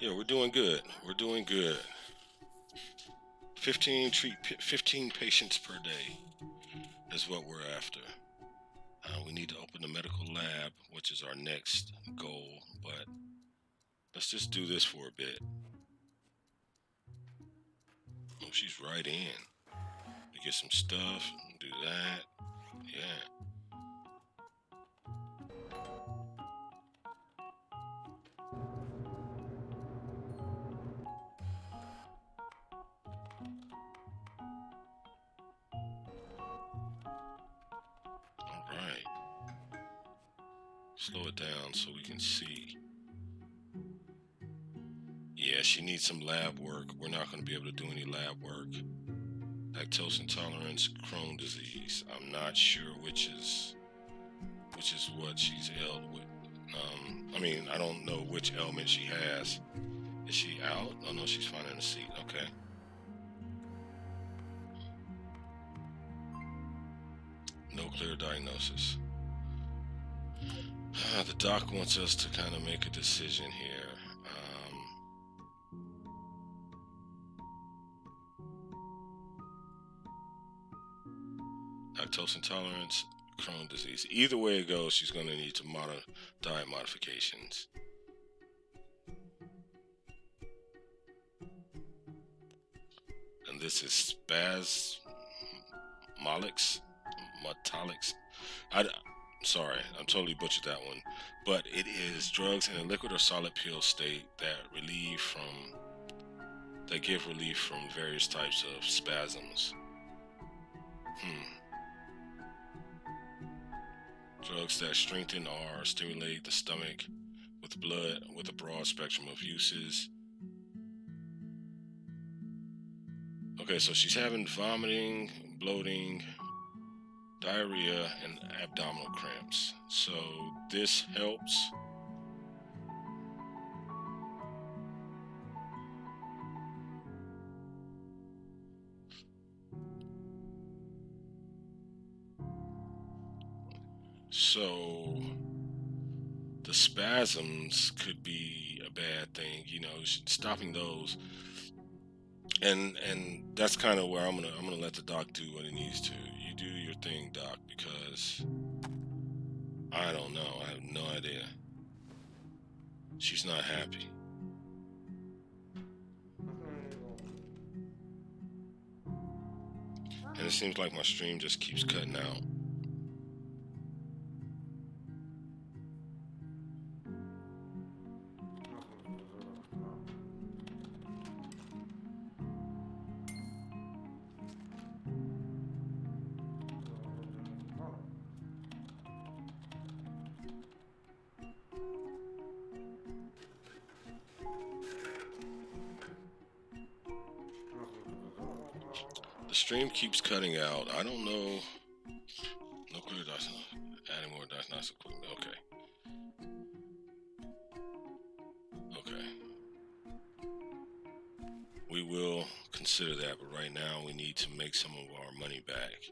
Yeah, we're doing good. We're doing good. 15 patients per day is what we're after. We need to open the medical lab, which is our next goal. But let's just do this for a bit. Oh, she's right in. We get some stuff. Do that. Yeah. All right. Slow it down so we can see. Yeah, she needs some lab work. We're not going to be able to do any lab work. Lactose intolerance, Crohn's disease. I'm not sure which is what she's ailed with. I mean, I don't know which ailment she has. Is she out? Oh no, she's finding a seat. Okay. No clear diagnosis. The doc wants us to kind of make a decision here. Lactose intolerance, Crohn's disease. Either way it goes, she's going to need to diet modifications. And this is spasmodics, metallics. I, sorry, I'm totally butchered that one. But it is drugs in a liquid or solid pill state that give relief from various types of spasms. Hmm. Drugs that strengthen or stimulate the stomach with blood with a broad spectrum of uses. Okay, so she's having vomiting, bloating, diarrhea, and abdominal cramps. So this helps. So the spasms could be a bad thing, stopping those. And that's kind of where I'm gonna let the doc do what it needs to. You do your thing, doc, because I don't know. I have no idea. She's not happy. And it seems like my stream just keeps cutting out. The stream keeps cutting out. I don't know. No clear diagnosis. Adding more diagnostic equipment. Okay. We will consider that, but right now we need to make some of our money back.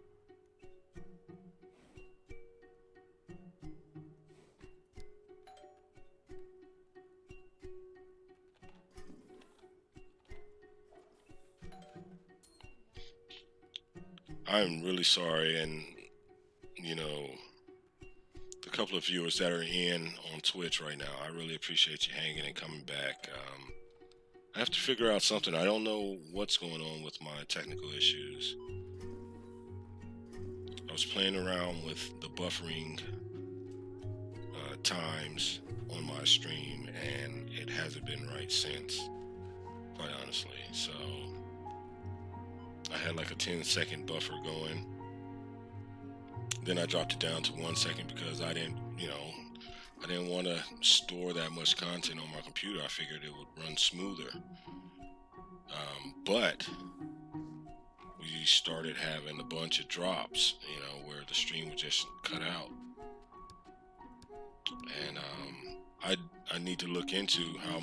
I'm really sorry, and you know, the couple of viewers that are in on Twitch right now, I really appreciate you hanging and coming back. I have to figure out something. I don't know what's going on with my technical issues. I was playing around with the buffering times on my stream, and it hasn't been right since, quite honestly. So I had like a 10-second buffer going. Then I dropped it down to 1 second because I didn't want to store that much content on my computer. I figured it would run smoother. But we started having a bunch of drops, where the stream would just cut out. And I need to look into how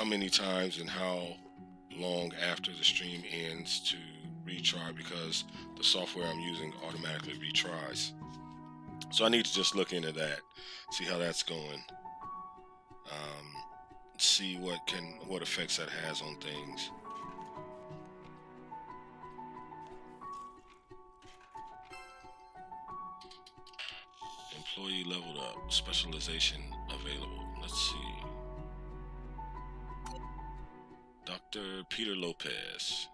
many times and how long after the stream ends to retry, because the software I'm using automatically retries. So I need to just look into that, see how that's going. Um, see what effects that has on things. Employee leveled up. Specialization available. Let's see. Dr. Peter Lopez.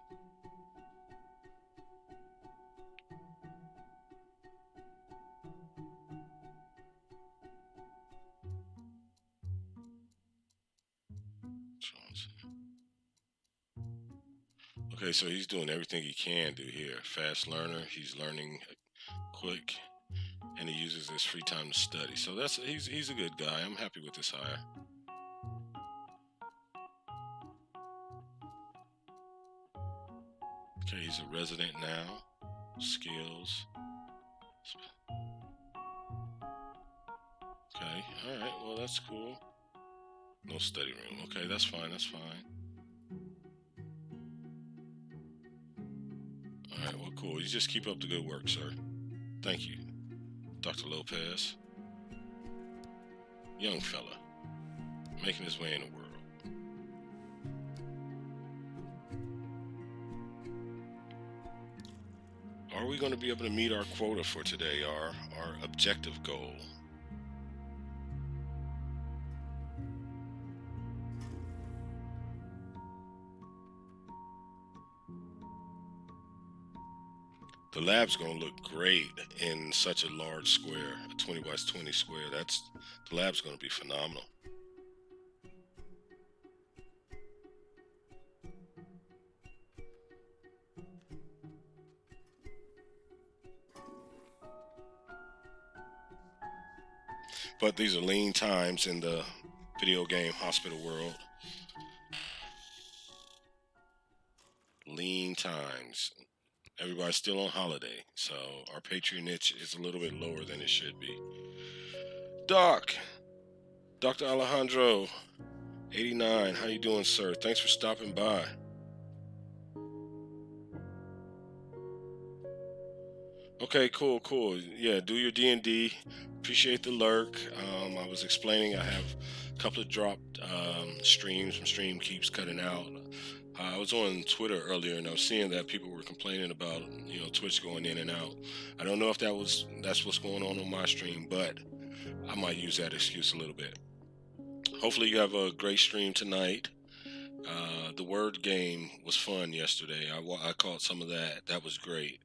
Okay, so he's doing everything he can do here. Fast learner. He's learning quick, and he uses his free time to study. So he's a good guy. I'm happy with this hire. Okay, he's a resident now. Skills. Okay, all right. Well, that's cool. No study room. Okay, that's fine. That's fine. All right. Well, cool. You just keep up the good work, sir. Thank you, Dr. Lopez. Young fella, making his way in the world. Are we going to be able to meet our quota for today, our objective goal? The lab's going to look great in such a large square, a 20 by 20 square. The lab's going to be phenomenal. But these are lean times in the video game hospital world. Lean times. Everybody's still on holiday, so our patronage is a little bit lower than it should be. Dr. Alejandro, 89. How you doing, sir? Thanks for stopping by. Okay, cool. Yeah, do your D&D. Appreciate the lurk. I was explaining I have a couple of dropped streams. My stream keeps cutting out. I was on Twitter earlier and I was seeing that people were complaining about Twitch going in and out. I don't know if that's what's going on my stream, but I might use that excuse a little bit. Hopefully you have a great stream tonight. The word game was fun yesterday. I caught some of that. That was great.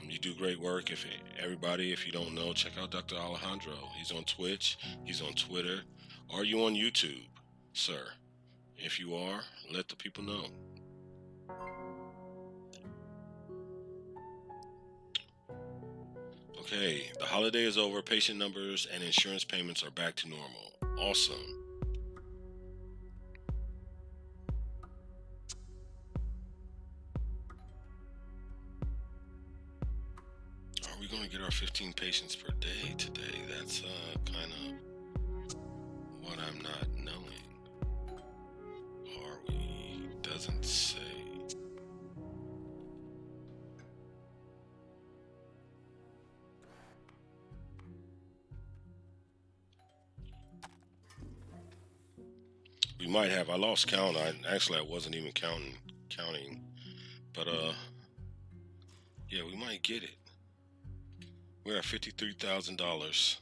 You do great work. If you don't know, check out Dr. Alejandro. He's on Twitch. He's on Twitter. Are you on YouTube, sir? If you are, let the people know. Okay, the holiday is over. Patient numbers and insurance payments are back to normal. Awesome. Are we going to get our 15 patients per day today? That's kind of what I'm not knowing. Are we? Doesn't say. We might have. I lost count. I wasn't even counting. But yeah, we might get it. We're at $53,000.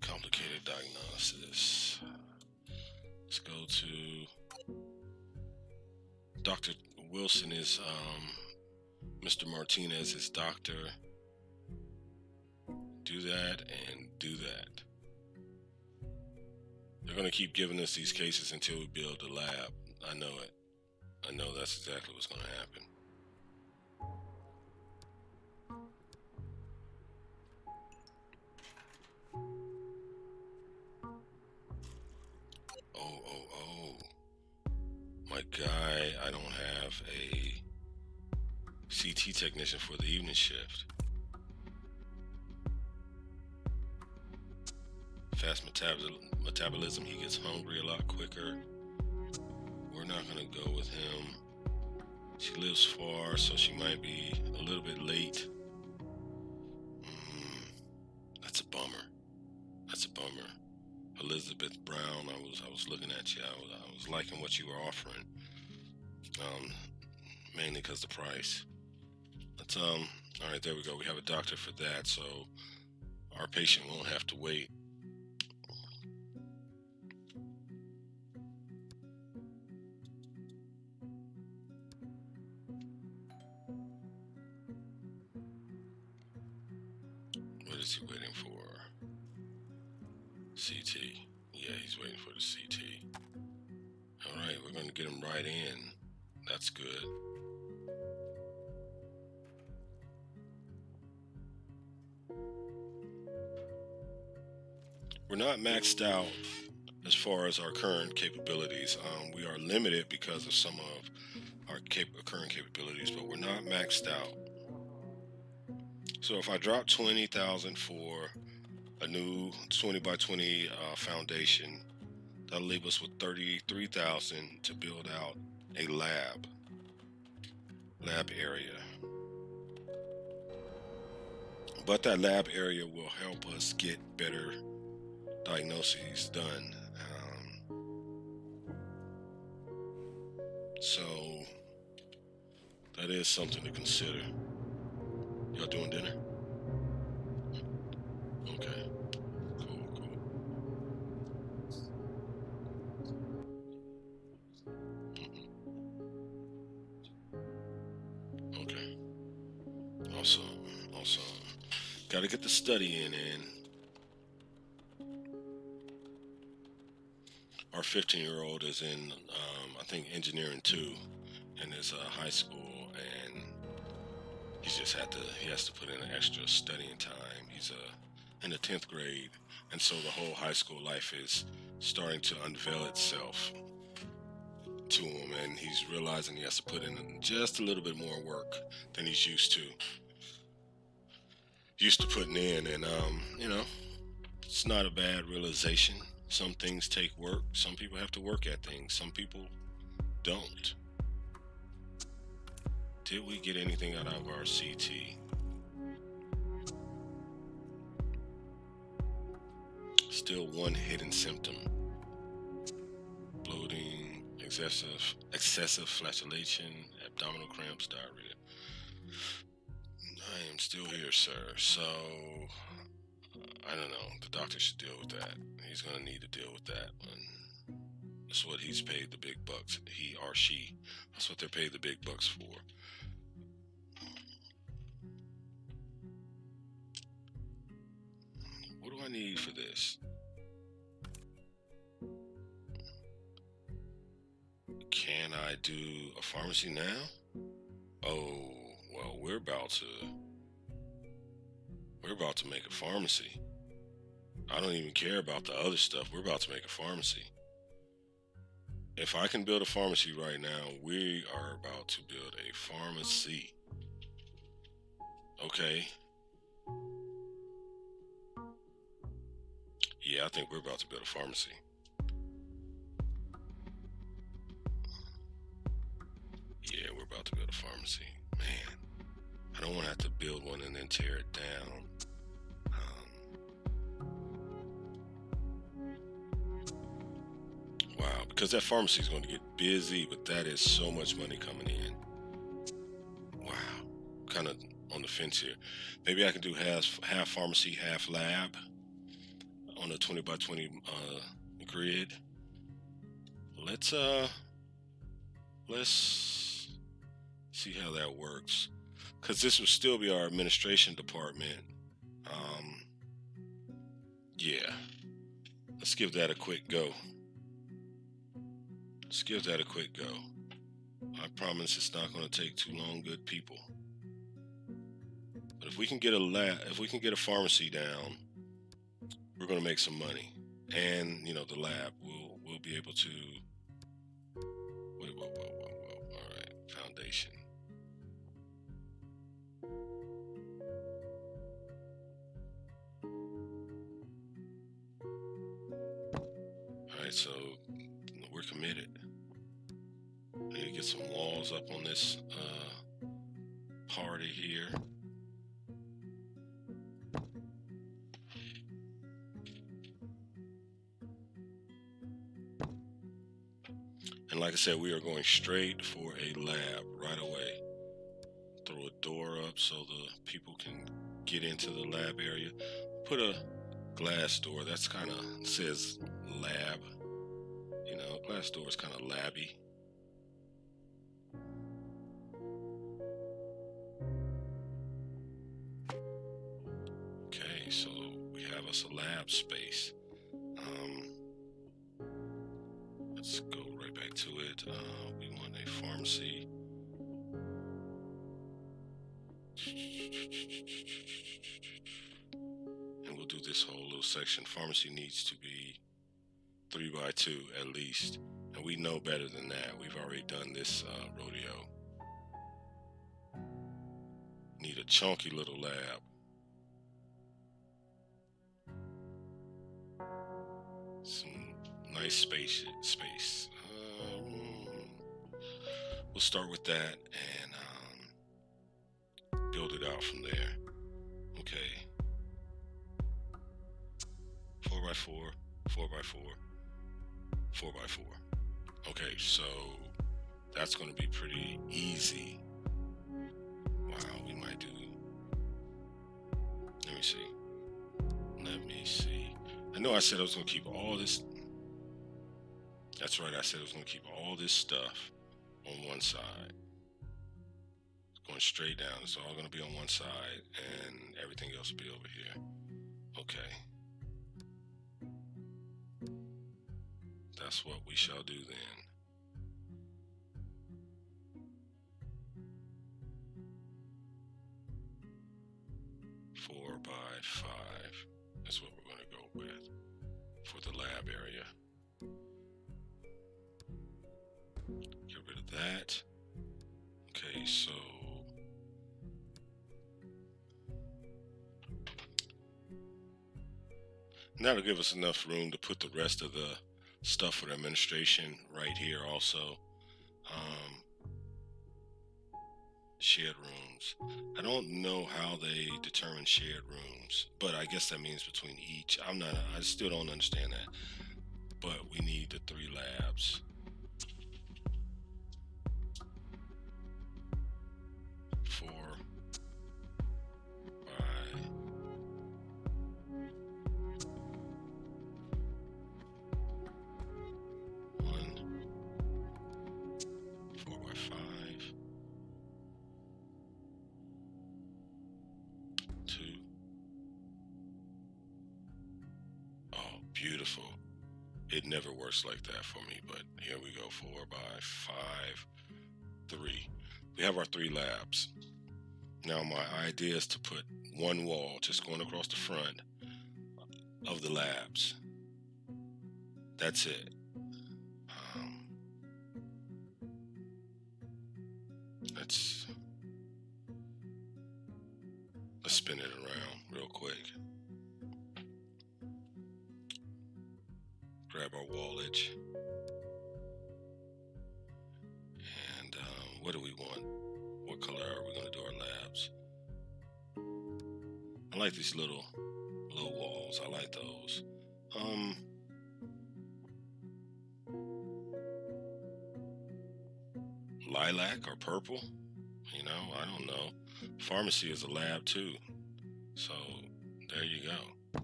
Complicated diagnosis. Let's go to Dr. Wilson is Mr. Martinez's doctor. Do that and do that. They're going to keep giving us these cases until we build the lab. I know it. I know that's exactly what's going to happen. Oh. My guy, I don't have a CT technician for the evening shift. Fast metabolism, he gets hungry a lot quicker. We're not going to go with him. She lives far, so she might be a little bit late. That's a bummer. That's a bummer. Elizabeth Brown, I was looking at you. I was liking what you were offering. Um, Mainly because the price. But all right, there we go. We have a doctor for that, so our patient won't have to wait. What is he waiting for? CT. Yeah, he's waiting for the CT. All right, we're going to get him right in. That's good. We're not maxed out as far as our current capabilities. We are limited because of some of our current capabilities, but we're not maxed out. So if I drop 20,000 for a new 20 by 20 foundation, that'll leave us with 33,000 to build out a lab area. But that lab area will help us get better diagnoses done. So that is something to consider. Y'all doing dinner? Okay. Cool, cool. Okay. Awesome. Awesome. Gotta get the studying in. Our 15-year-old is in, I think, engineering 2 in his high school, and he has to put in an extra studying time. He's in the 10th grade, and so the whole high school life is starting to unveil itself to him, and he's realizing he has to put in just a little bit more work than he's used to putting in, and it's not a bad realization. Some things take work. Some people have to work at things. Some people don't. Did we get anything out of our CT? Still one hidden symptom. Bloating, excessive flatulation, abdominal cramps, diarrhea. I am still here, sir. So, I don't know. The doctor should deal with that. He's going to need to deal with that. And that's what he's paid the big bucks. He or she. That's what they're paid the big bucks for. What do I need for this? Can I do a pharmacy now? Oh, well, we're about to make a pharmacy. I don't even care about the other stuff. We're about to make a pharmacy. If I can build a pharmacy right now, we are about to build a pharmacy. Okay. Yeah, I think we're about to build a pharmacy. Yeah, we're about to build a pharmacy. Man, I don't want to have to build one and then tear it down. Wow, because that pharmacy is going to get busy, but that is so much money coming in. Wow, kind of on the fence here. Maybe I can do half pharmacy, half lab on a 20 by 20 grid. Let's see how that works, because this will still be our administration department. Yeah, let's give that a quick go. Let's give that a quick go. I promise it's not going to take too long, good people. But if we can get a pharmacy down, we're going to make some money, and the lab will be able to. Wait, whoa. All right, foundation. All right, so we're committed. I need to get some walls up on this party here. And like I said, we are going straight for a lab right away. Throw a door up so the people can get into the lab area. Put a glass door that's kind of says lab. You know, glass door is kind of labby. Okay, so we have us a lab space. Let's go right back to it. We want a pharmacy. And we'll do this whole little section. Pharmacy needs to be 3x2 at least. And we know better than that. We've already done this rodeo. Need a chunky little lab. Some nice space. We'll start with that and build it out from there. Okay. 4x4, 4x4, 4x4. Okay, so that's going to be pretty easy. Wow, we might do. Let me see. I know I said I was going to keep all this. That's right, I said I was going to keep all this stuff on one side. It's going straight down. It's all going to be on one side, and everything else will be over here. Okay. That's what we shall do then. Four by 5. That's what we're going to go with for the lab area. Get rid of that. Okay, so that'll give us enough room to put the rest of the stuff for the administration right here also. Shared rooms. I don't know how they determine shared rooms, but I guess that means between each. I still don't understand that. But we need the 3 labs. 4 by 1, 4 by 5, 2. Oh, beautiful. It never works like that for me, but here we go. 4 by 5, 3. We have our 3 labs. Now my idea is to put one wall just going across the front of the labs. That's it. Let's spin it around real quick. Grab our wall edge. And what do we want? What color are we going to do our labs? I like these little walls. I like those. Lilac or purple? You know, I don't know. Pharmacy is a lab too. So there you go.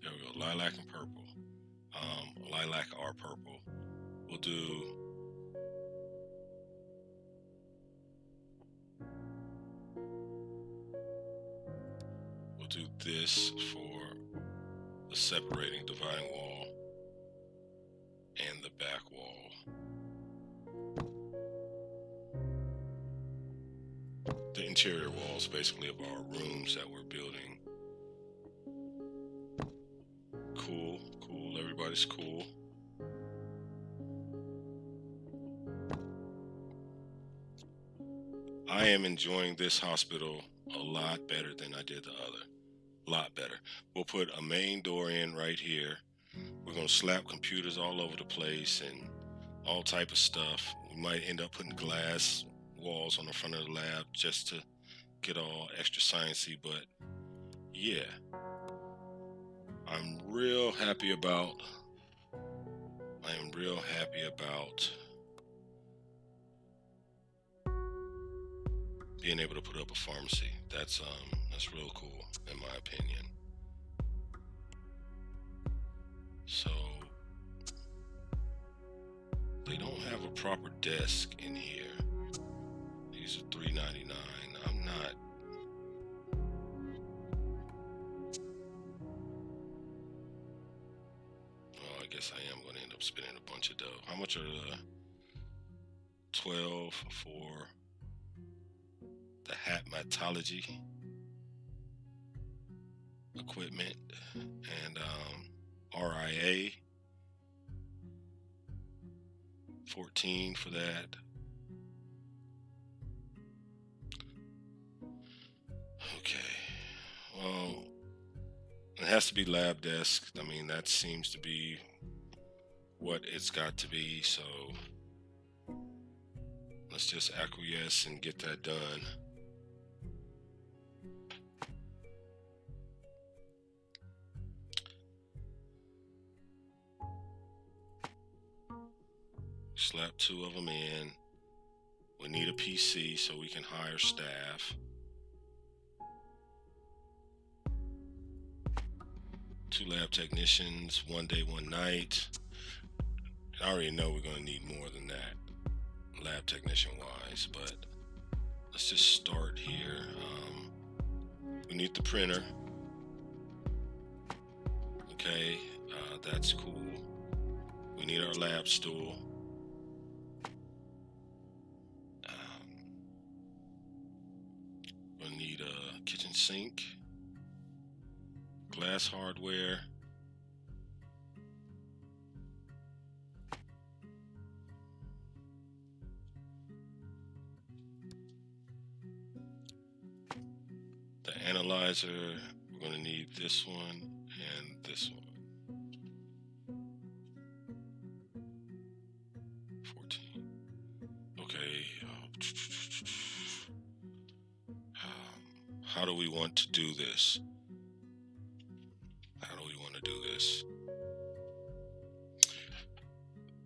There we go. Lilac and purple. Lilac or purple. We'll do this for the separating dividing wall and the back wall. The interior walls basically of our rooms that we're building. Cool. Everybody's cool. I am enjoying this hospital a lot better than I did the other. A lot better. We'll put a main door in right here. We're going to slap computers all over the place and all type of stuff. We might end up putting glass walls on the front of the lab just to get all extra sciencey, but yeah. I am real happy about being able to put up a pharmacy. That's real cool in my opinion. So they don't have a proper desk in here. These are $3.99. I'm not. Well, I guess I am going to end up spending a bunch of dough. How much are the 12 for the hatmatology equipment and RIA 14 for that. Okay, well, it has to be lab desk. I mean, that seems to be what it's got to be, so let's just acquiesce and get that done. Slap 2 of them in. We need a PC so we can hire staff. 2 lab technicians, 1 day, 1 night. I already know we're going to need more than that, lab technician wise, but let's just start here. We need the printer. Okay, that's cool. We need our lab stool. We'll need a kitchen sink, glass hardware, the analyzer. We're going to need this one and this one. 14. Okay. How do we want to do this?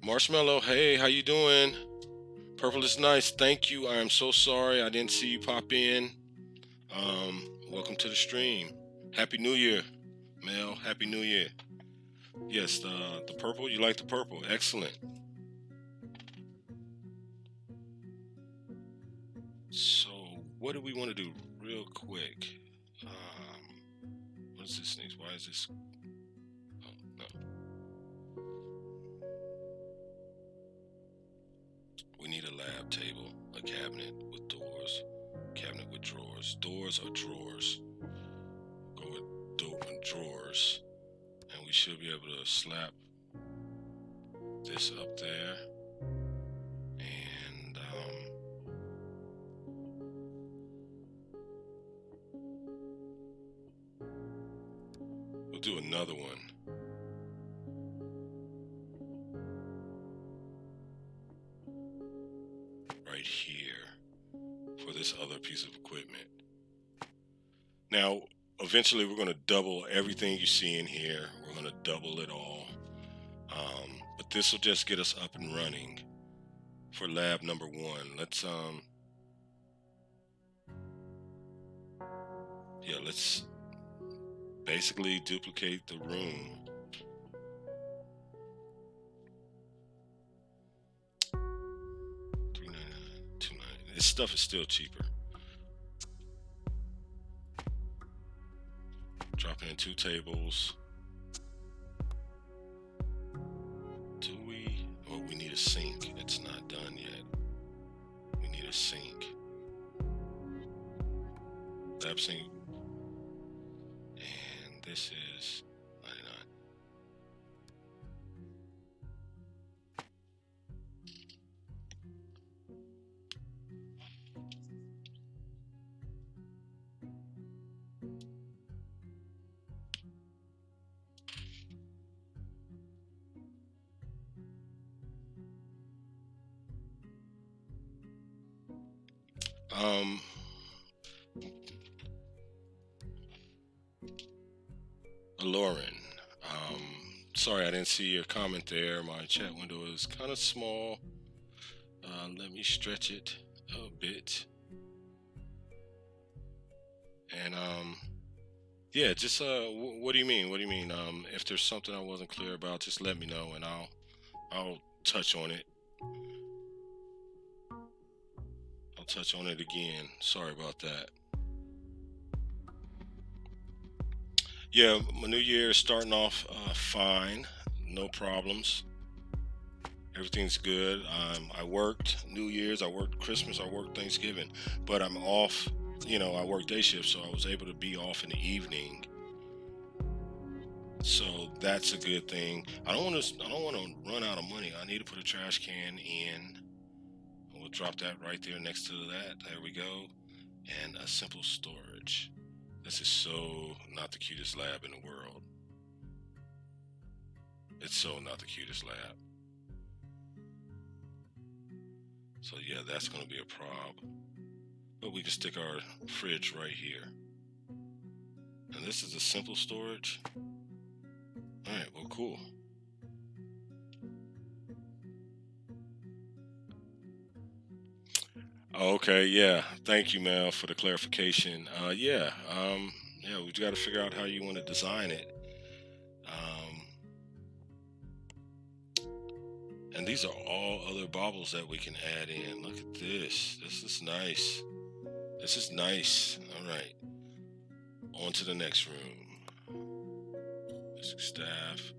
Marshmallow, hey, how you doing? Purple is nice. Thank you. I am so sorry I didn't see you pop in. Welcome to the stream. Happy New Year, Mel. Happy New Year. Yes, the purple. You like the purple? Excellent. So, what do we want to do real quick? What is this next? Why is this? Oh, no. We need a lab table, a cabinet with doors, cabinet with drawers. Doors or drawers? Go with door and drawers. And we should be able to slap this up there. And we'll do another one. Right here for this other piece of equipment. Now, eventually we're going to double everything you see in here. We're going to double it all. But this will just get us up and running for lab number 1. Let's let's basically duplicate the room. This stuff is still cheaper. Dropping in 2 tables. Do we? Oh, we need a sink. It's not done yet. We need a sink. Lab sink. And this is 99. Lauren, sorry I didn't see your comment there. My chat window is kind of small. Let me stretch it a bit. And yeah, just what do you mean? What do you mean? If there's something I wasn't clear about, just let me know, and I'll touch on it. I'll touch on it again. Sorry about that. Yeah, my new year is starting off fine. No problems. Everything's good. I worked New Year's, I worked Christmas, I worked Thanksgiving, but I'm off. I work day shift, so I was able to be off in the evening. So that's a good thing. I don't want to. I don't want to run out of money. I need to put a trash can in. We'll drop that right there next to that. There we go. And a simple storage. This is so not the cutest lab in the world. It's so not the cutest lab. So yeah, that's gonna be a prob. But we can stick our fridge right here. And this is a simple storage. Alright, well cool. Okay, yeah. Thank you, Mel, for the clarification. Yeah, we got to figure out how you want to design it. Um, and these are all other baubles that we can add in. Look at this. This is nice. This is nice. All right. On to the next room. Basic staff.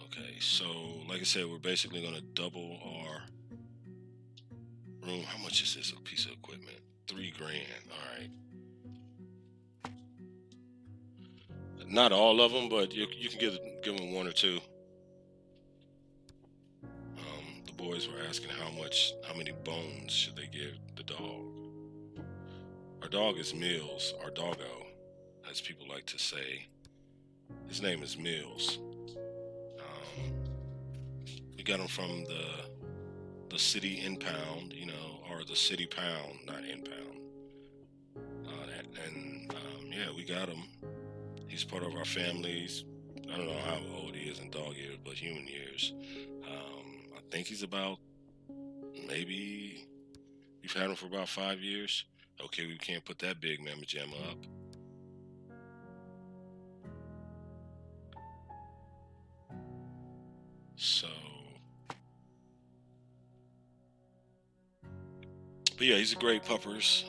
Okay, so like I said, we're basically going to double our room. How much is this a piece of equipment? 3 grand. All right. Not all of them, but you can give them one or two. The boys were asking how many bones should they give the dog. Our dog is Mills, our doggo, as people like to say. His name is Mills. We got him from the city impound, or the city pound, not impound. And yeah, we got him. He's part of our families. I don't know how old he is in dog years, but human years. I think he's about maybe we've had him for about 5 years. Okay, we can't put that big mamma jamma up. So, but yeah, he's a great puppers.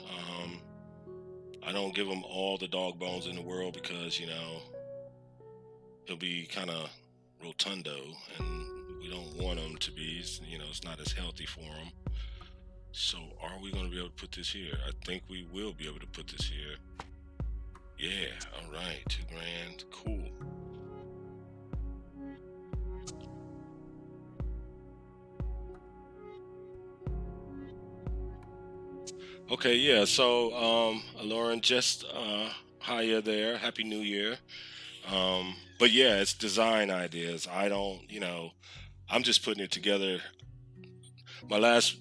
I don't give him all the dog bones in the world because he'll be kind of rotundo, and we don't want him to be. It's not as healthy for him. So, are we going to be able to put this here? I think we will be able to put this here. Yeah, all right, 2 grand, cool. Okay, yeah. So, Lauren, just hiya there. Happy New Year. But yeah, it's design ideas. I don't, I'm just putting it together. My last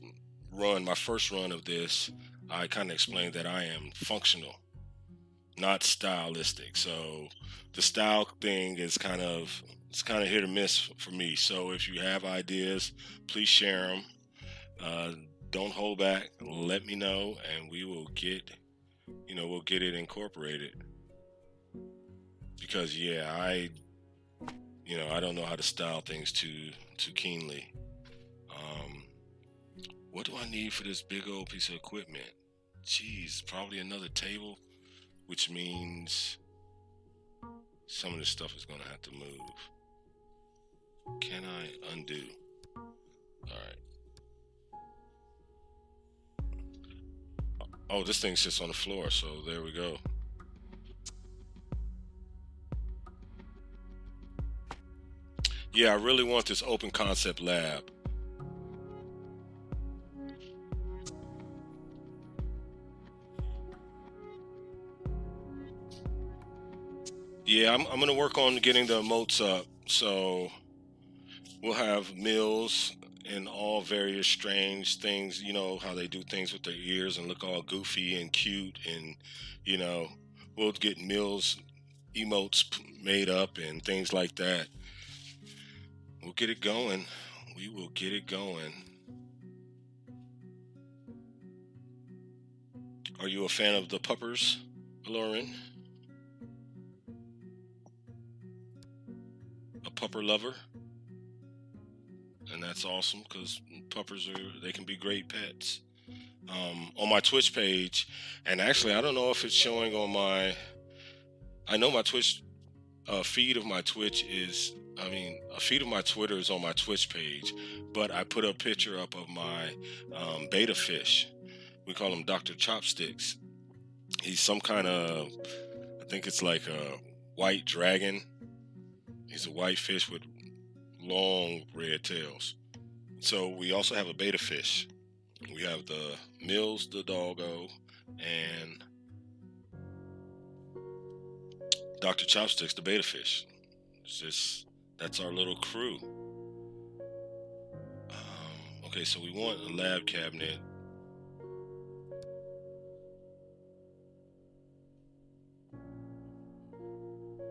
my first run of this, I kind of explained that I am functional, not stylistic. So the style thing is kind of hit or miss for me. So if you have ideas, please share them. Uh, don't hold back. Let me know, and we'll get it incorporated. Because yeah, I don't know how to style things too keenly. Um, what do I need for this big old piece of equipment? Jeez, probably another table, which means some of this stuff is gonna have to move. Can I undo? All right. Oh, this thing sits on the floor, so there we go. Yeah, I really want this open concept lab. Yeah, I'm gonna work on getting the emotes up. So we'll have meals and all various strange things. You know how they do things with their ears and look all goofy and cute, and you know we'll get meals emotes made up and things like that. We'll get it going. We will get it going. Are you a fan of the puppers? Lauren, a pupper lover, and that's awesome because puppers they can be great pets. On my Twitch page, and actually, I don't know if it's showing on my. I know my Twitch feed of my Twitch is. I mean, a feed of my Twitter is on my Twitch page, but I put a picture up of my beta fish. We call him Dr. Chopsticks. He's some kind of. I think it's like a white dragon. He's a white fish with long red tails. So we also have a beta fish. We have the Mills the doggo and Dr. Chopsticks the beta fish. It's just that's our little crew. Okay, so we want a lab cabinet.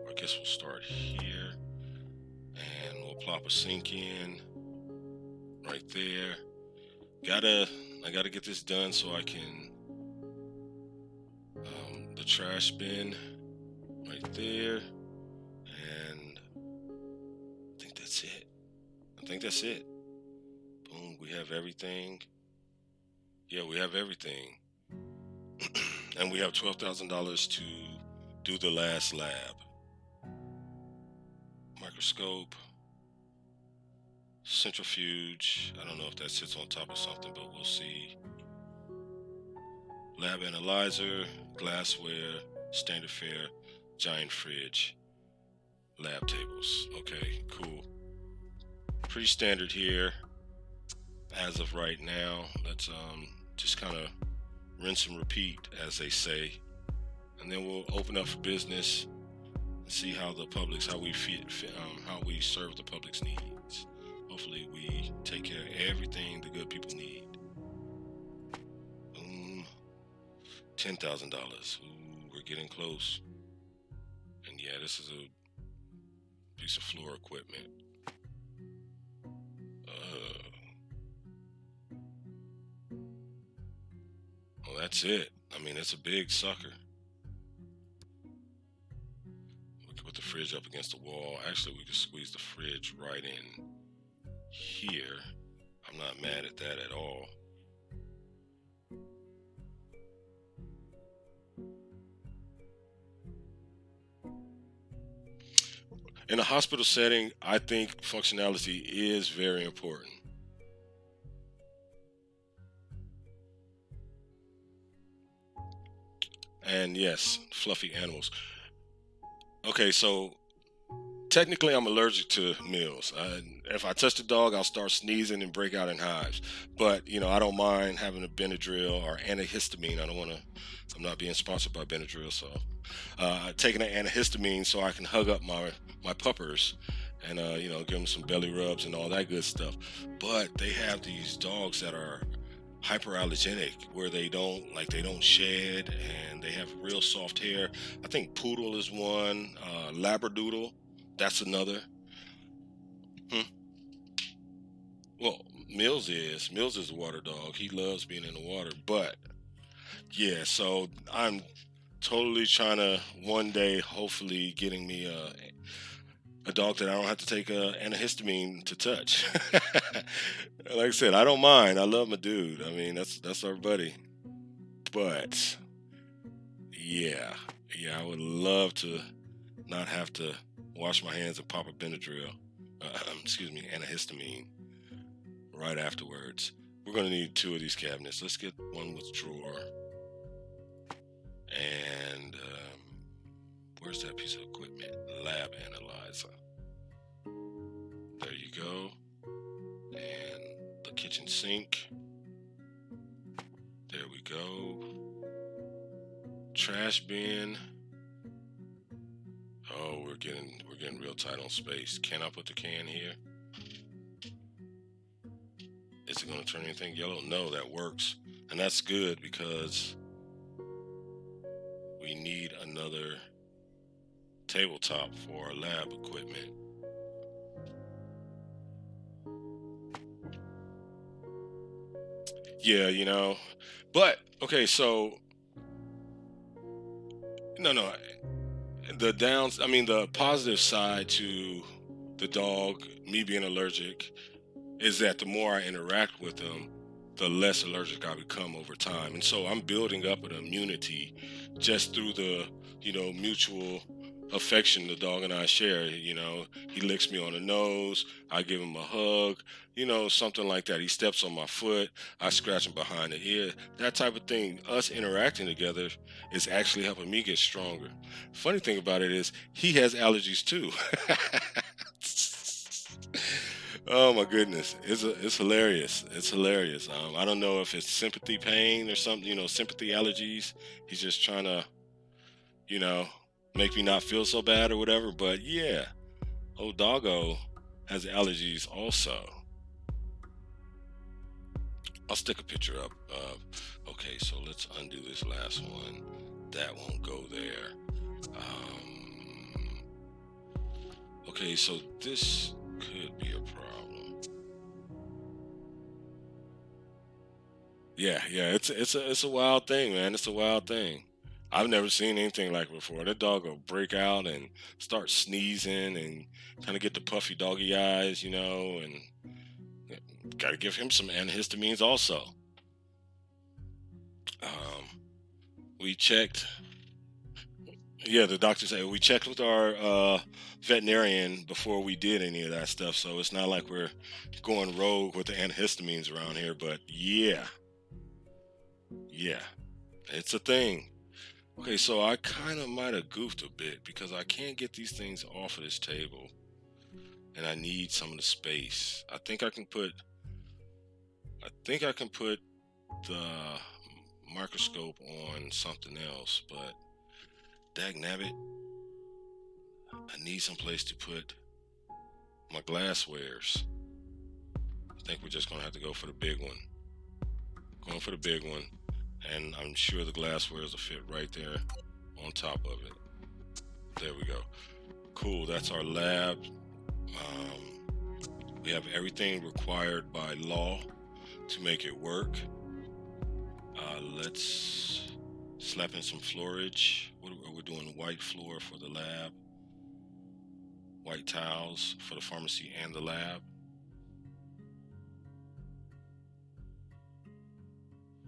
I guess we'll start here, and we'll plop a sink in right there. I gotta get this done so I can the trash bin right there, and I think that's it. Boom, we have everything. Yeah, we have everything, and we have $12,000 to do the last lab. Microscope, centrifuge. I don't know if that sits on top of something, but we'll see. Lab analyzer, glassware, standard fare, giant fridge, lab tables. Okay, cool. Pretty standard here as of right now. Let's just kind of rinse and repeat, as they say, and then we'll open up for business and see how how we serve the public's needs. Hopefully, we take care of everything the good people need. $10,000. Ooh, we're getting close. And yeah, this is a piece of floor equipment. Well, that's it. I mean, it's a big sucker. We can put the fridge up against the wall. Actually, we can squeeze the fridge right in here. I'm not mad at that at all. In a hospital setting, I think functionality is very important. And yes, fluffy animals. Okay, so technically I'm allergic to meals. If I touch the dog, I'll start sneezing and break out in hives. But I don't mind having a Benadryl or antihistamine. I don't want to. I'm not being sponsored by Benadryl, so taking an antihistamine so I can hug up my puppers and give them some belly rubs and all that good stuff. But they have these dogs that are hyperallergenic where they don't shed and they have real soft hair. I think poodle is one, labradoodle, that's another. Hmm. Well, Mills is a water dog. He loves being in the water. But yeah, so I'm totally trying to one day hopefully getting me a dog that I don't have to take a antihistamine to touch. Like I said, I don't mind. I love my dude. I mean, that's our buddy. But yeah, yeah, I would love to not have to wash my hands and pop a Benadryl. Excuse me, antihistamine right afterwards. We're gonna need two of these cabinets. Let's get one with drawer. And where's that piece of equipment? Lab analyzer. There you go. And the kitchen sink. There we go. Trash bin. Oh, we're getting real tight on space. Can I put the can here? Is it going to turn anything yellow? No, that works. And that's good because we need another tabletop for our lab equipment. Yeah, but okay, so No, no. The downs. I mean, the positive side to the dog, me being allergic, is that the more I interact with them, the less allergic I become over time. And so I'm building up an immunity just through the, mutual affection the dog and I share. He licks me on the nose, I give him a hug, something like that. He steps on my foot, I scratch him behind the ear. That type of thing, us interacting together is actually helping me get stronger. Funny thing about it is he has allergies too. Oh my goodness, it's hilarious. It's hilarious. I don't know if it's sympathy pain or something. Sympathy allergies. He's just trying to, you know, make me not feel so bad or whatever. But yeah, old doggo has allergies also. I'll stick a picture up. Okay, so let's undo this last one. That won't go there. Um, okay, so this could be a problem. Yeah, it's a wild thing, man. It's a wild thing. I've never seen anything like it before. That dog will break out and start sneezing and kind of get the puffy doggy eyes, and got to give him some antihistamines also. Um, we checked. Yeah, the doctor said we checked with our veterinarian before we did any of that stuff, so it's not like we're going rogue with the antihistamines around here. But yeah, it's a thing. Okay, so I kind of might have goofed a bit because I can't get these things off of this table, and I need some of the space. I think I can put the microscope on something else, but dagnabbit, I need some place to put my glasswares. I think we're just gonna have to go for the big one. Going for the big one, and I'm sure the glasswares will fit right there on top of it. There we go. Cool. That's our lab. We have everything required by law to make it work. Let's slap in some floorage. What are we doing? White floor for the lab, white tiles for the pharmacy and the lab.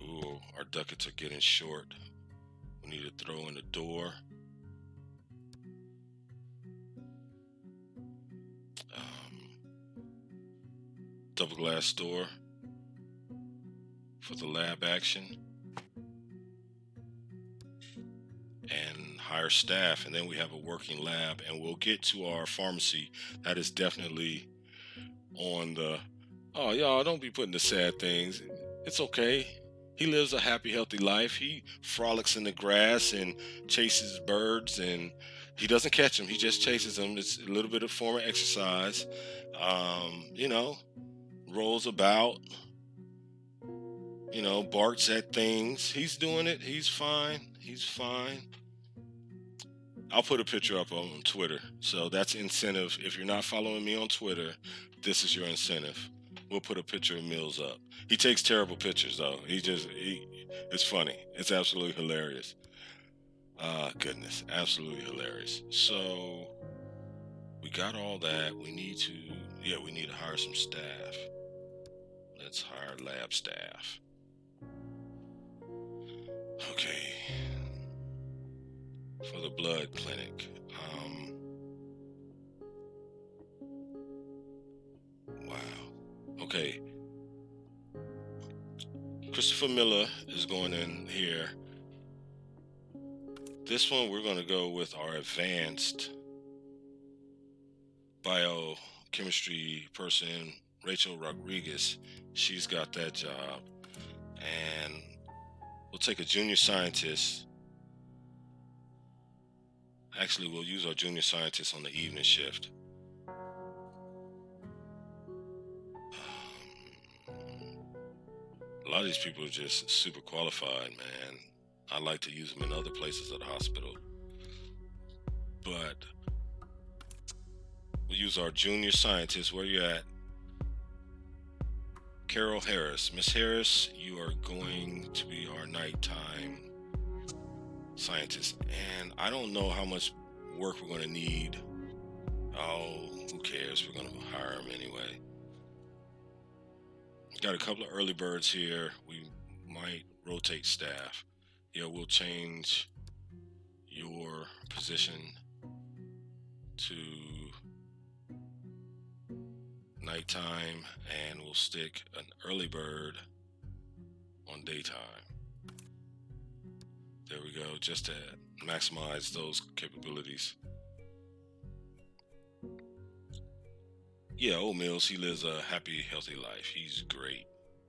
Ooh, our ducats are getting short. We need to throw in the door. Um, Double glass door for the lab action, and hire staff, and then we have a working lab, and we'll get to our pharmacy. That is definitely on the. Oh, y'all, don't be putting the sad things. It's okay. He lives a happy, healthy life. He frolics in the grass and chases birds, and he doesn't catch them. He just chases them. It's a little bit of form of exercise. Um, you know, rolls about, barks at things. He's doing it. He's fine. He's fine. I'll put a picture up on Twitter. So that's incentive. If you're not following me on Twitter, this is your incentive. We'll put a picture of Mills up. He takes terrible pictures though. It's funny. It's absolutely hilarious. Goodness, absolutely hilarious. So we got all that. We need to hire some staff. Let's hire lab staff. Okay. For the blood clinic. Wow. Okay. Christopher Miller is going in here. This one we're going to go with our advanced biochemistry person, Rachel Rodriguez. She's got that job. And we'll take a junior scientist. Actually, we'll use our junior scientist on the evening shift. A lot of these people are just super qualified, man. I like to use them in other places at the hospital. But we'll use our junior scientist. Where you at? Carol Harris. Miss Harris, you are going to be our nighttime scientist. And I don't know how much work we're going to need. Oh, who cares? We're going to hire him anyway. Got a couple of early birds here. We might rotate staff. Yeah, we'll change your position to nighttime, and we'll stick an early bird on daytime. There we go, just to maximize those capabilities. Yeah, Old Mills, he lives a happy, healthy life. He's great.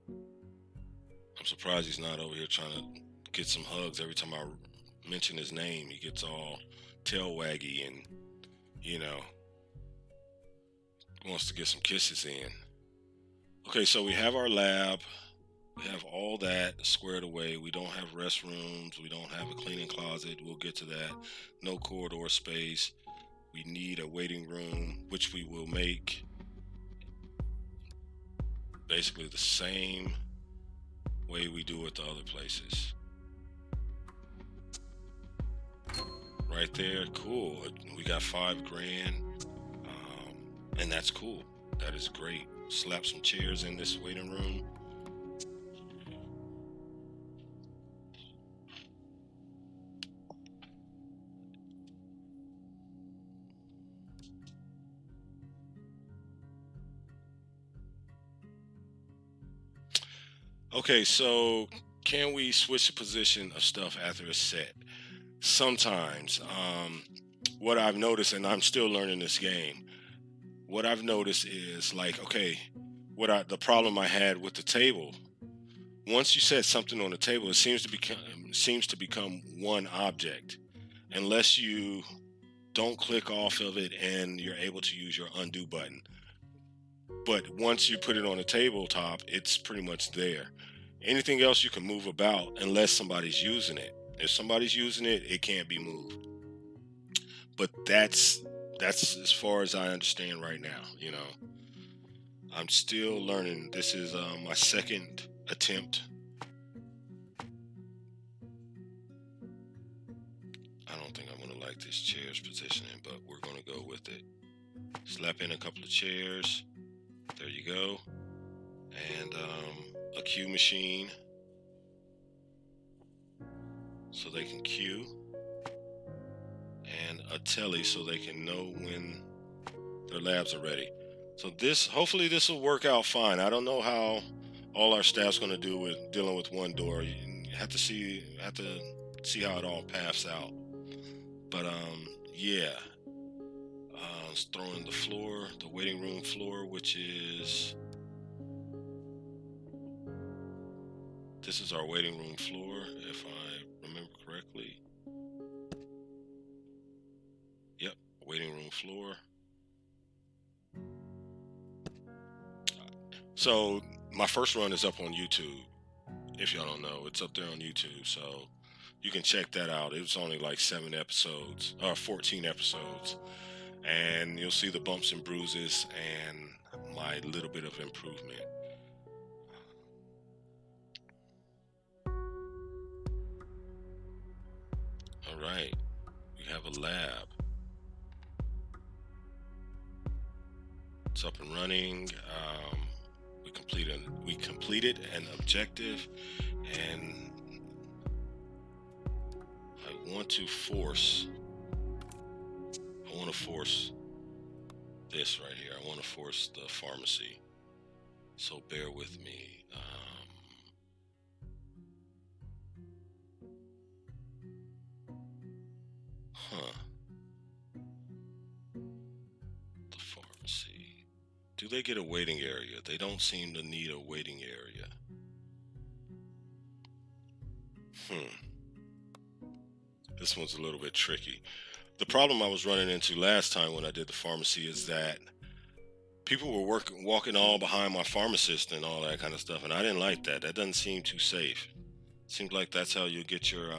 I'm surprised he's not over here trying to get some hugs. Every time I mention his name, he gets all tail waggy and, you know, wants to get some kisses in. Okay, so we have our lab. We have all that squared away. We don't have restrooms. We don't have a cleaning closet. We'll get to that. No corridor space. We need a waiting room, which we will make basically the same way we do at the other places. Right there, cool. We got $5,000, and that's cool. That is great. Slap some chairs in this waiting room. Okay, so can we switch the position of stuff after it's set? Sometimes. What I've noticed, and I'm still learning this game, what I've noticed is like, okay, the problem I had with the table. Once you set something on the table, it seems to become one object, unless you don't click off of it and you're able to use your undo button. But once you put it on the tabletop, it's pretty much there. Anything else you can move about unless somebody's using it. If somebody's using it, it can't be moved. But that's as far as I understand right now. I'm still learning. This is my second attempt. I don't think I'm gonna like this chair's positioning, but we're gonna go with it. Slap in a couple of chairs. There you go. And a cue machine so they can cue, and a telly so they can know when their labs are ready. So hopefully this will work out fine. I don't know how all our staff's going to do with dealing with one door. You have to see how it all paths out. But yeah, it's throwing the waiting room floor, which is this is our waiting room floor, if I remember correctly. Yep, waiting room floor. So my first run is up on YouTube. If y'all don't know, it's up there on YouTube. So you can check that out. It was only like 7 episodes, or 14 episodes. And you'll see the bumps and bruises and my little bit of improvement. All right, we have a lab. It's up and running. We completed an objective, and I want to force this right here. I want to force the pharmacy. So bear with me. The pharmacy. Do they get a waiting area? They don't seem to need a waiting area. This one's a little bit tricky. The problem I was running into last time when I did the pharmacy is that people were walking all behind my pharmacist and all that kind of stuff, and I didn't like that. That doesn't seem too safe. Seems like that's how you get your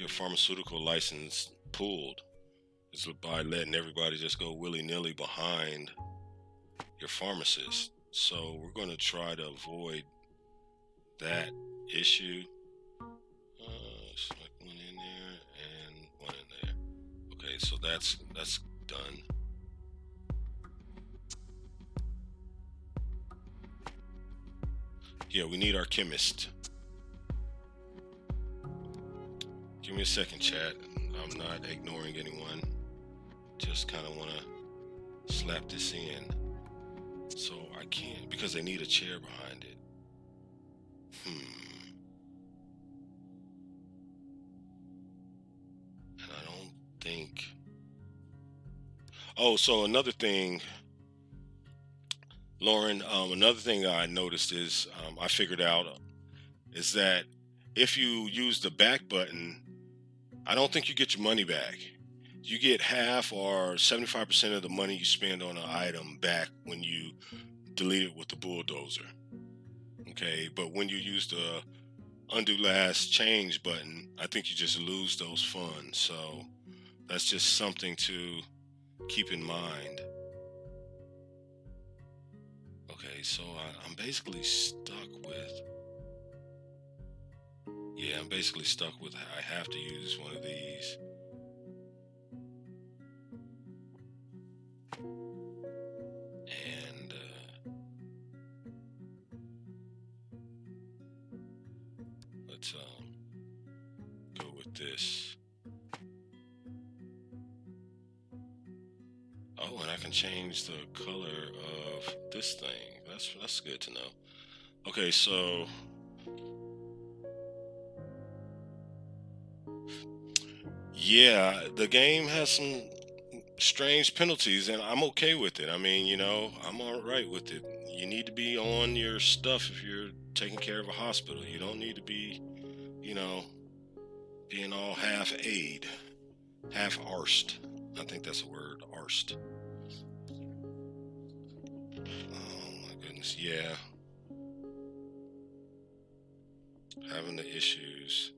pharmaceutical license pulled, is by letting everybody just go willy-nilly behind your pharmacist. So we're going to try to avoid that issue. Select so that's done. Yeah, we need our chemist. Give me a second, chat. I'm not ignoring anyone. Just kind of want to slap this in. So I can't because they need a chair behind it. And I don't think. Oh, so another thing, Lauren. Another thing I noticed is I figured out is that if you use the back button, I don't think you get your money back. You get half or 75% of the money you spend on an item back when you delete it with the bulldozer. Okay, but when you use the undo last change button, I think you just lose those funds. So that's just something to keep in mind. Okay, so I'm basically stuck with. Yeah, I'm basically stuck with. I have to use one of these. And let's go with this. Oh, and I can change the color of this thing. That's good to know. Okay, so yeah, the game has some strange penalties, and I'm okay with it. I mean, I'm all right with it. You need to be on your stuff if you're taking care of a hospital. You don't need to be, you know, being all half-aid, half-arsed. I think that's a word, arsed. Oh my goodness, yeah. Having the issues.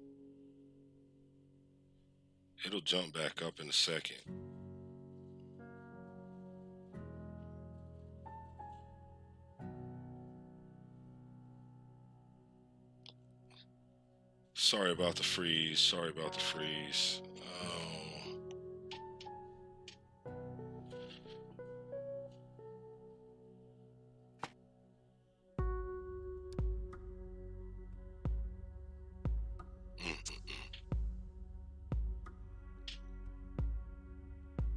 It'll jump back up in a second. Sorry about the freeze. Sorry about the freeze. Oh.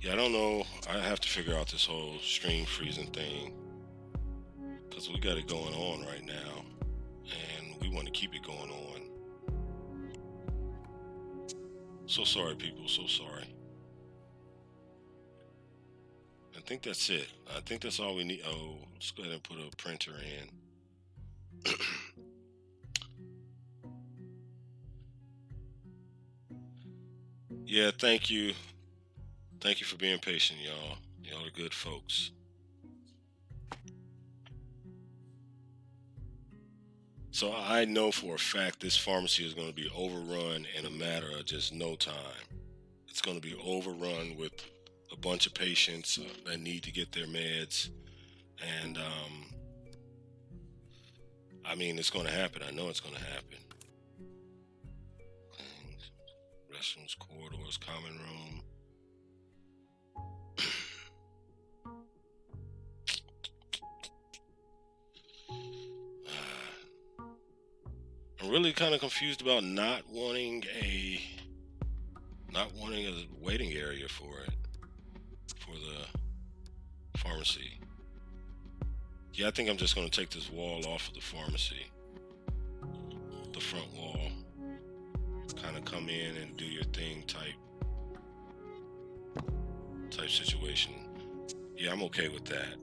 Yeah, I don't know. I have to figure out this whole stream freezing thing because we got it going on right now, and we want to keep it going on. So sorry, people. So sorry. I think that's it. I think that's all we need. Oh, let's go ahead and put a printer in. Yeah, thank you. Thank you for being patient, y'all. Y'all are good folks. So I know for a fact this pharmacy is going to be overrun in a matter of just no time. It's going to be overrun with a bunch of patients that need to get their meds, and I mean it's going to happen. I know it's going to happen. Restrooms, corridors, common room. I'm really kind of confused about not wanting a waiting area for the pharmacy. Yeah, I think I'm just going to take this wall off of the pharmacy, the front wall. Kind of come in and do your thing type situation. Yeah, I'm okay with that.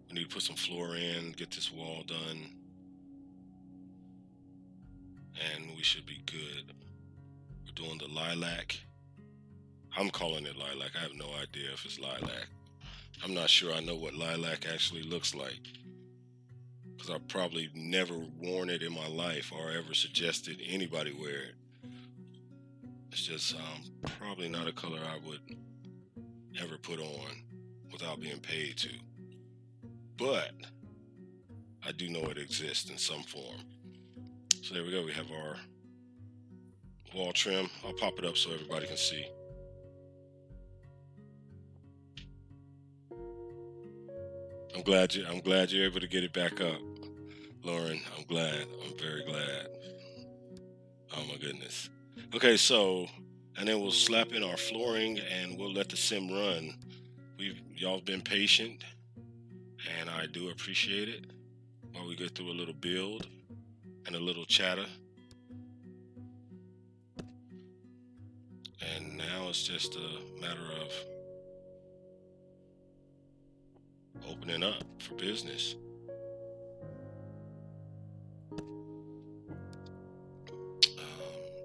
We need to put some floor in, get this wall done, and we should be good. We're doing the lilac. I'm calling it lilac. I have no idea if it's lilac. I'm not sure I know what lilac actually looks like, because I've probably never worn it in my life or ever suggested anybody wear it. It's just probably not a color I would ever put on without being paid to. But I do know it exists in some form. So there we go. We have our wall trim. I'll pop it up so everybody can see. I'm glad you're able to get it back up, Lauren. I'm glad. I'm very glad. Oh my goodness. Okay, so and then we'll slap in our flooring and we'll let the sim run. Y'all been patient, and I do appreciate it. While we go through a little build and a little chatter, and now it's just a matter of opening up for business.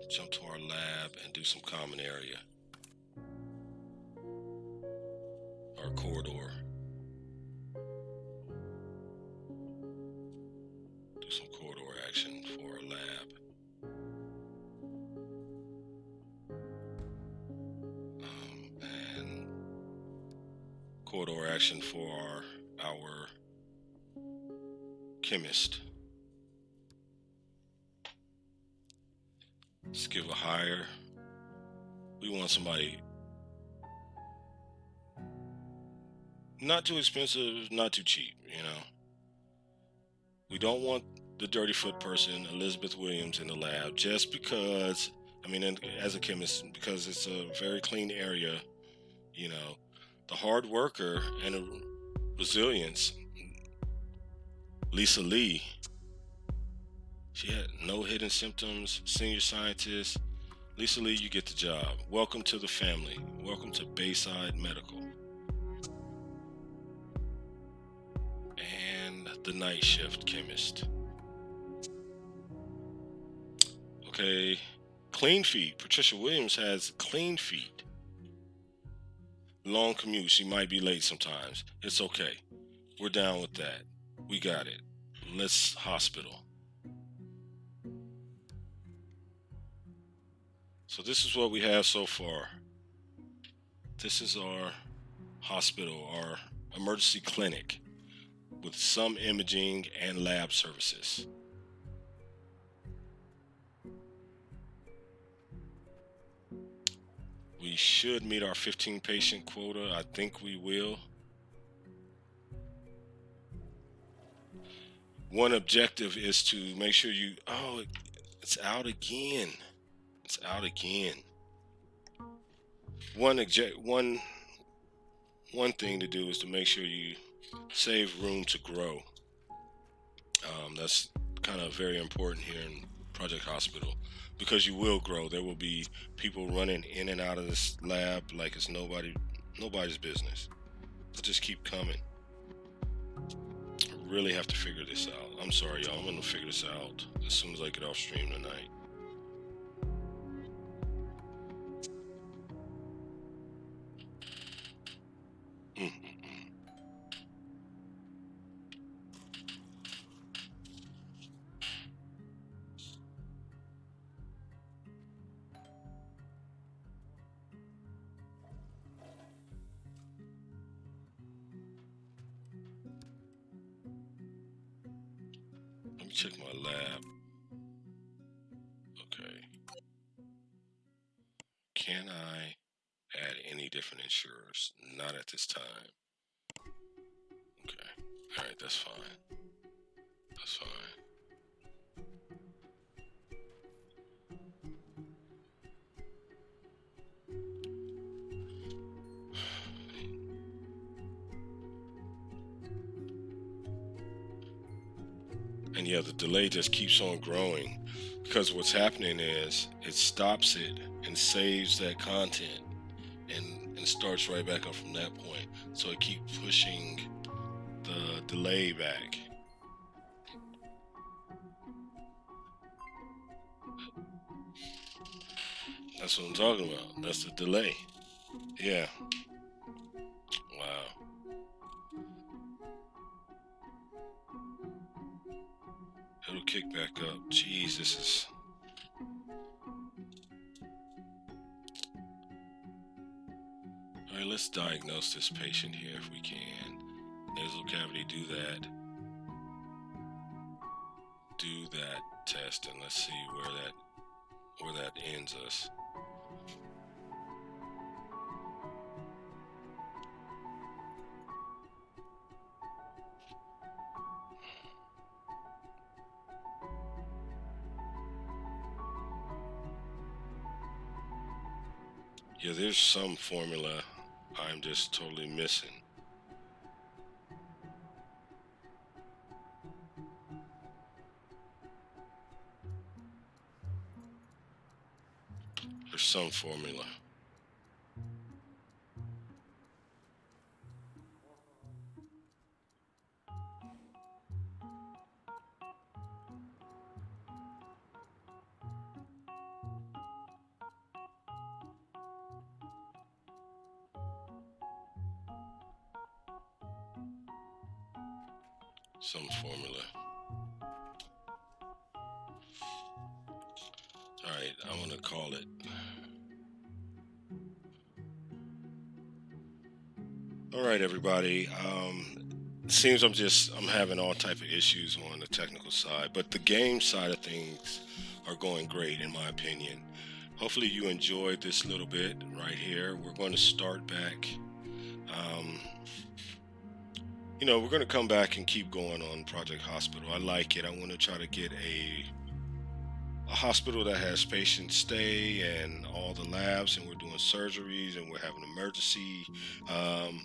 Jump to our lab and do some common area. Our corridor. Do some corridor action for our lab. And corridor action for our chemist. Let's give a hire. We want somebody not too expensive, not too cheap, you know. We don't want the dirty foot person, Elizabeth Williams, in the lab just because, as a chemist, because it's a very clean area, you know. The hard worker and the resilience, Lisa Lee, she had no hidden symptoms, senior scientist. Lisa Lee, you get the job. Welcome to the family. Welcome to Bayside Medical. And the night shift chemist. Okay, clean feet. Patricia Williams has clean feet. Long commute. She might be late sometimes. It's okay. We're down with that. We got it. Let's hospital. So this is what we have so far. This is our hospital, our emergency clinic with some imaging and lab services. We should meet our 15 patient quota. I think we will. One objective is to make sure it's out again. It's out again. One thing to do is to make sure you save room to grow. That's kind of very important here in Project Hospital because you will grow. There will be people running in and out of this lab like it's nobody's business. So just keep coming. I really have to figure this out. I'm sorry, y'all. I'm going to figure this out as soon as I get off stream tonight. Let me check my lab. Okay. Can I add any different insurers? Not at this time. Okay. All right, that's fine. That's fine. And yeah, the delay just keeps on growing because what's happening is it stops it and saves that content and starts right back up from that point. So it keeps pushing the delay back. That's what I'm talking about. That's the delay. Yeah. Wow. It'll kick back up. Jeez, this is... Alright, let's diagnose this patient here if we can. Nasal cavity, do that. Do that test and let's see where that ends us. Yeah, there's some formula I'm just totally missing. There's some formula. Some formula. All right, I'm gonna call it. All right, everybody. It seems I'm having all type of issues on the technical side, but the game side of things are going great in my opinion. Hopefully you enjoyed this little bit right here. We're going to start back. Um, we're going to come back and keep going on Project Hospital. I like it. I want to try to get a hospital that has patient stay and all the labs, and we're doing surgeries, and we're having um,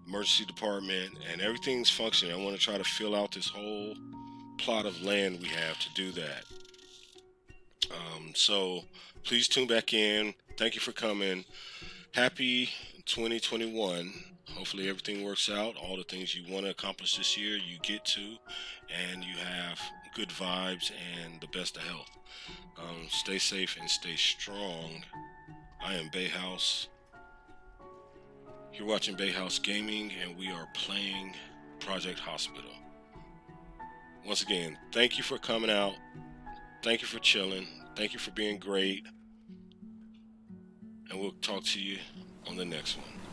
emergency department, and everything's functioning. I want to try to fill out this whole plot of land we have to do that. So please tune back in. Thank you for coming. Happy 2021. Hopefully everything works out. All the things you want to accomplish this year, you get to, and you have good vibes and the best of health. Stay safe and stay strong. I am Bayhouse. You're watching Bayhouse Gaming, and we are playing Project Hospital. Once again, thank you for coming out. Thank you for chilling. Thank you for being great. And we'll talk to you on the next one.